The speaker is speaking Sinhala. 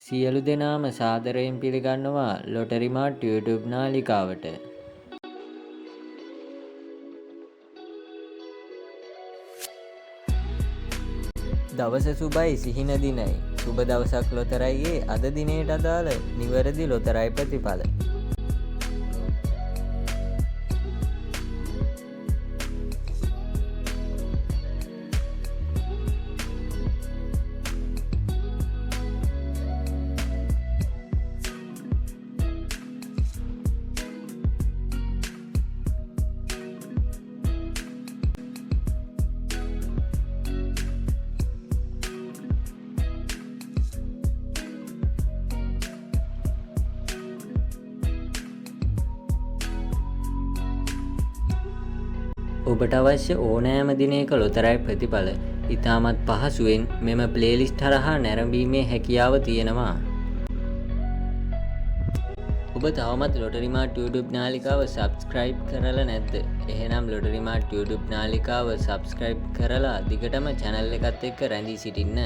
සියලු දෙනාම සාදරයෙන් පිළිගන්නවා ලොටරි මාට් YouTube නාලිකාවට. දවස සුබයි සිහින දිනයි. සුබ දවසක් ලොතරැයියේ අද දිනයට අදාළ නිවැරදි ලොතරැයි ප්‍රතිඵල. ඔබට අවශ්‍ය ඕනෑම දිනයක ලොතරැයි ප්‍රතිඵල ඉතාමත් පහසුවෙන් මෙම ප්ලේලිස්ට් හරහා නැරඹීමේ හැකියාව තියෙනවා. ඔබ තවමත් ලොටරි මාට් YouTube නාලිකාව සබ්ස්ක්‍රයිබ් කරලා නැද්ද? එහෙනම් ලොටරි මාට් YouTube නාලිකාව සබ්ස්ක්‍රයිබ් කරලා දිගටම channel එකත් එක්ක රැඳී සිටින්න.